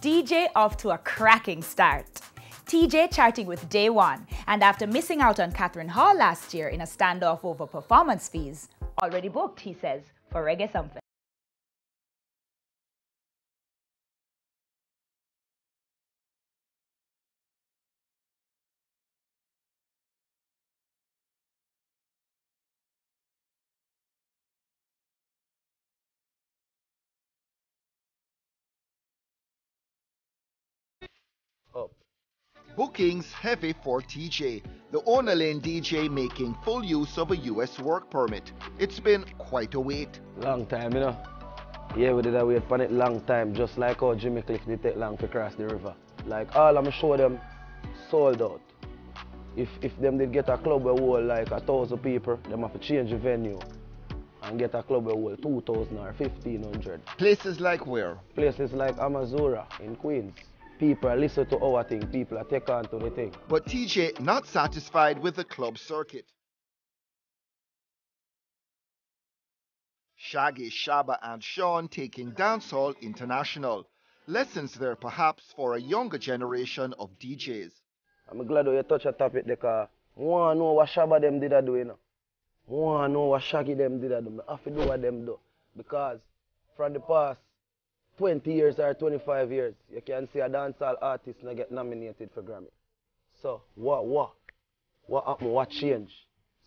TeeJay off to a cracking start. TeeJay charting with day one, and after missing out on Catherine Hall last year in a standoff over performance fees, already booked, he says, for Reggae Something. Up. Bookings heavy for TeeJay, the owner-lane DJ making full use of a US work permit. It's been quite a wait. Long time, you know. Yeah, we did a wait for it long time, just like how Jamaica did take long to cross the river. Like all I'm show them sold out. If them did get a club where hold like 1,000 people, them have to change the venue and get a club where hold 2,000 or 1,500. Places like where? Places like Amazura in Queens. People listen to our thing, people are take on to the thing. But TeeJay not satisfied with the club circuit. Shaggy, Shaba and Sean taking dancehall international. Lessons there perhaps for a younger generation of DJs. I'm glad you touch a topic because I want to know what Shaba them did do, you know. I want to know what Shaggy them did do. I have to do what them do. Because from the past 20 years or 25 years, you can see a dancehall artist not get nominated for Grammy. So, what happened, what changed?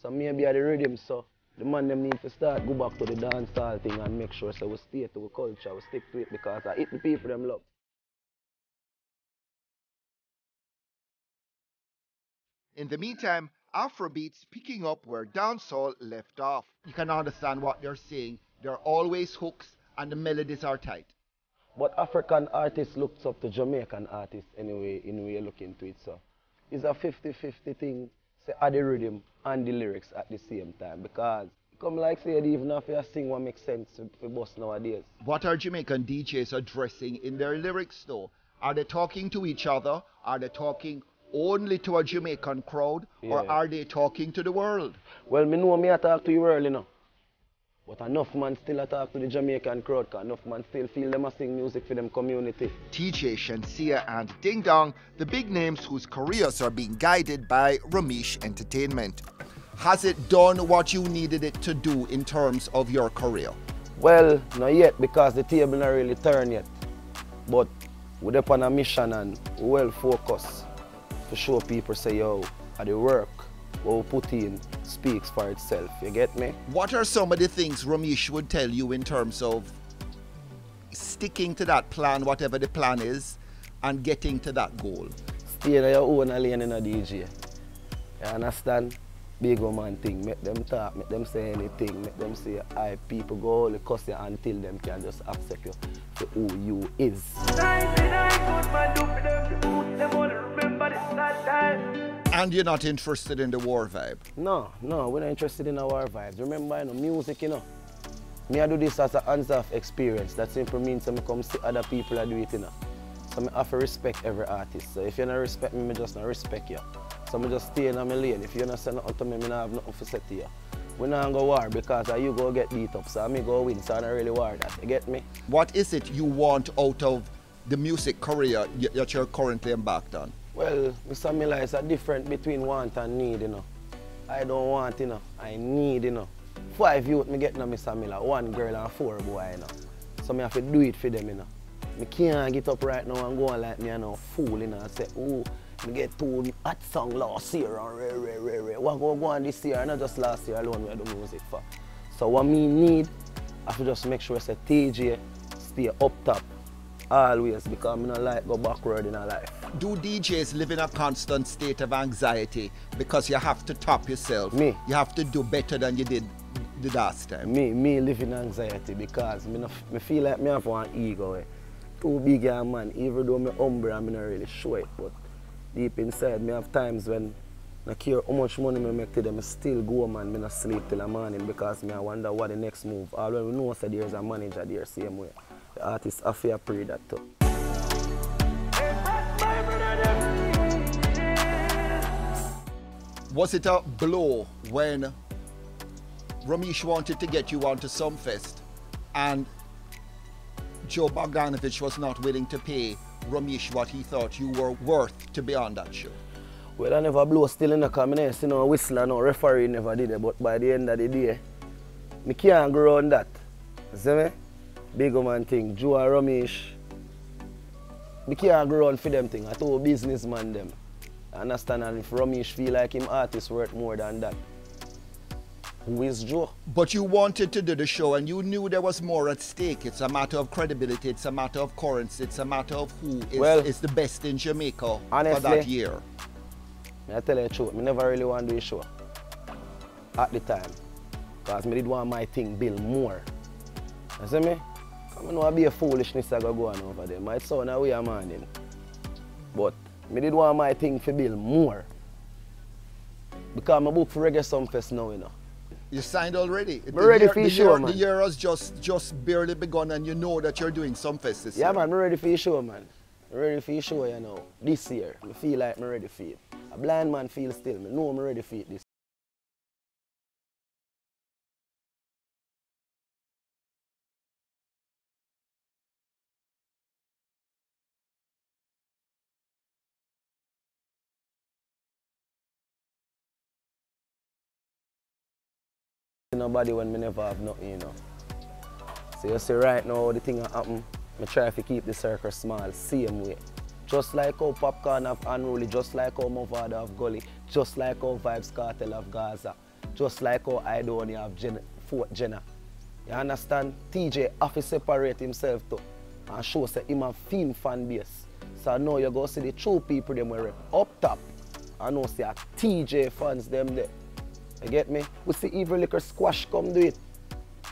So maybe at the rhythm, so the man them need to start go back to the dancehall thing and make sure so we stay to our culture, we stick to it because I hit the people them love. In the meantime, Afrobeats picking up where dancehall left off. You can understand what they're saying. There are always hooks and the melodies are tight. But African artists looks up to Jamaican artists anyway, in way you look into it. So it's a 50-50 thing, say add the rhythm and the lyrics at the same time. Because come like say even if you sing what makes sense for boss nowadays. What are Jamaican DJs addressing in their lyrics though? Are they talking to each other? Are they talking only to a Jamaican crowd? Yeah. Or are they talking to the world? Well, me know me I talk to you early now. But enough man still talk to the Jamaican crowd, because enough man still feel them a sing music for them community. TeeJay, Shensia and Ding Dong, the big names whose careers are being guided by Ramesh Entertainment. Has it done what you needed it to do in terms of your career? Well, not yet, because the table not really turned yet. But we're up on a mission and we're well focused to show people say, yo, at the work, what we put in speaks for itself, you get me? What are some of the things Ramesh would tell you in terms of sticking to that plan, whatever the plan is, and getting to that goal? Stay in your own lane in a DJ. You understand? Big woman thing, make them talk, make them say anything, make them say, I people go all the cuss you until them can just accept you for who you is. And you're not interested in the war vibe? No, we're not interested in the war vibes. Remember, you know, music, you know. Me I do this as a hands-off experience. That simply means I come see other people that do it, you know. So I have to respect every artist. So if you don't respect me, I just not respect you. So I just stay in my lane. If you don't say nothing to me, I don't have nothing to say to you. We not go war because you go get beat up, so I go win, so I don't really war that. You get me? What is it you want out of the music career that you're currently embarked on? Well, Mr. Miller, it's a difference between want and need, you know. I don't want, you know. I need, you know. 5 youth me get now, Mr. Miller. 1 girl and 4 boy, you know. So I have to do it for them, you know. I can't get up right now and go on like me, you know, fool, you know, and say, oh, I get 2 hot songs last year and what go on this year, not just last year alone we do music for. So what me need, I have to just make sure I say TeeJay stay up top always, because I don't like go backward in our life. Do DJs live in a constant state of anxiety because you have to top yourself? Me. You have to do better than you did the last time? Me live in anxiety because I feel like I have one ego. Eh. Too big a man, even though I'm humble, I'm not really show it. But deep inside, I have times when I care how much money I make to them, I still go, man. I don't sleep till the morning because I wonder what the next move. Although we know that there's a manager there same way. The artists have to pray that too. Was it a blow when Ramesh wanted to get you onto Sumfest and Joe Bogdanovich was not willing to pay Ramesh what he thought you were worth to be on that show? Well, I never blow still in the community, see no whistler, no referee never did it, but by the end of the day, I can't go around that. See me? Big man thing, Joe and Ramesh. I can't go around for them thing, I told businessman them. I understand, and if Ramesh feel like him artist worth more than that, who is Joe? But you wanted to do the show and you knew there was more at stake. It's a matter of credibility, it's a matter of currency, it's a matter of who is the best in Jamaica honestly, for that year. I tell you the truth, I never really want to do a show at the time. Because I did want my thing build more. You see me? I know I be a foolishness that go on over there. My son away a man. But I did want my thing to build more. Because I book for Reggae Sumfest now, you know. You signed already? I'm ready for your show, man. The year has just barely begun and you know that you're doing Sumfest this year. Yeah, man, I'm ready for your show, man. I'm ready for your show, you know. This year, I feel like I'm ready for it. A blind man feels still. I know I'm ready for it this. Nobody when me never have nothing, you know. So you see right now the thing that happen, I try to keep the circle small, same way. Just like how Popcorn have Unruly, just like how Mavado have Gully, just like how Vibes Cartel have Gaza, just like how I don't have Fort Jenna. You understand? TeeJay have to separate himself too and show say him have film fan base. So now you go see the true people them were up top. I know see a TeeJay fans them there. You get me? We see Evil Liquor Squash come do it.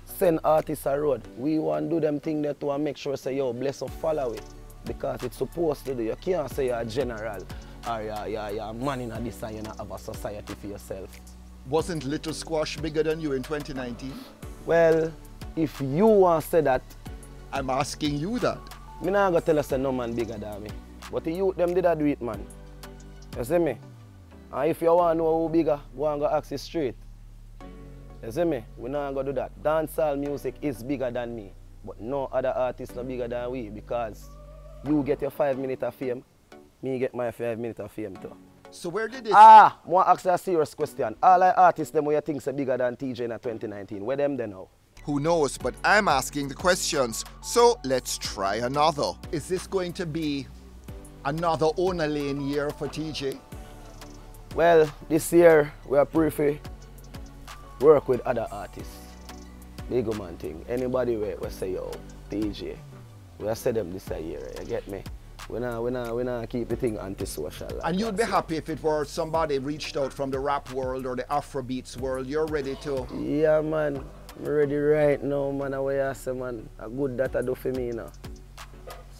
Send artists a road. We want to do them thing there to and make sure say yo bless or follow it. Because it's supposed to do. You can't say you're a general or you're a man in this and you don't have a society for yourself. Wasn't Little Squash bigger than you in 2019? Well, if you want to say that, I'm asking you that. I'm not going to tell you say no man bigger than me. But the youth them did do it, man. You see me? And if you want to know who bigger, go and go ask it straight. You see me? We're not going to do that. Dancehall music is bigger than me. But no other artist not bigger than we because you get your 5 minutes of fame, me get my 5 minutes of fame too. So where did it... I want to ask you a serious question. All the artists them who you think are bigger than TeeJay in 2019, where them then now? Who knows, but I'm asking the questions. So let's try another. Is this going to be another owner lane year for TeeJay? Well, this year we are pretty work with other artists. Big man thing. Anybody we say yo, TeeJay. We say them this year, you get me? We not keep the thing antisocial. Like and you'd be happy if it were somebody reached out from the rap world or the Afrobeats world. You're ready to... Yeah, man. I'm ready right now, man. I say, man. A good that I do for me, you know.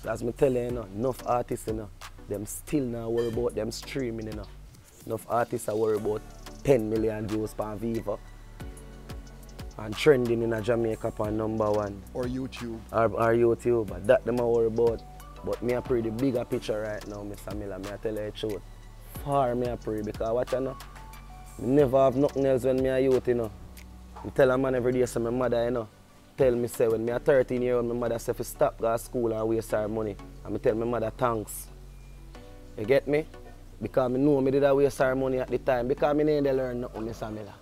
So as me tell you, you know, enough artists, you know, them still not worry about them streaming, you know. Enough artists are worry about 10 million views per Viva. And trending in Jamaica for #1. Or YouTube. Or YouTube, but that them I worry about. But me I pray the bigger picture right now, Mr. Miller. Me I tell you the truth. Far me I pray because what you know, me never have nothing else when me a youth, you know. I tell a man every day, so my mother, you know, tell me say when me a 13-year-old, my mother say to stop go to school and waste her money. And me tell my mother thanks. You get me? Because me know me did waste her money at the time. Because me need to learn nothing, Mr. Miller.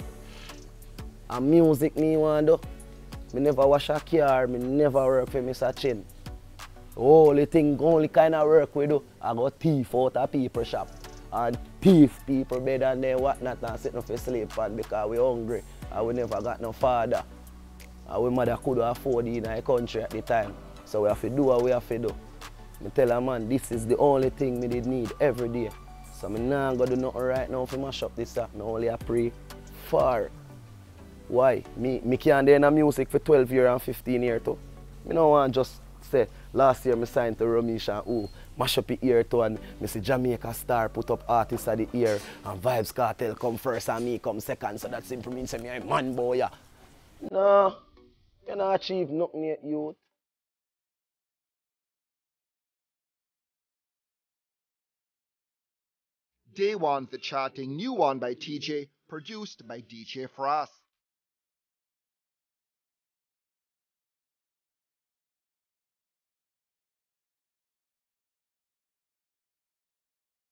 And music me want to do. Me never wash a car, me never work for Mr. Chin. Only kind of work we do, I go thief out of people's shop. And thief people bed and then whatnot and sit for sleep and because we hungry and we never got no father. And we mother could afford in the country at the time. So we have to do what we have to do. I tell a man this is the only thing me did need every day. So I'm not going to do nothing right now for mash up this up. I only pray for. Why? Me can't do in music for 12 years and 15 years too. I don't want to just say last year I signed to Ramesh and mash up the ear too and I see Jamaica Star put up artists of the year and Vibes Cartel come first and me come second, so that simply means me a man boy. Yeah. No, you not achieve nothing yet, youth. Day One, the charting new one by TeeJay, produced by DJ Frost.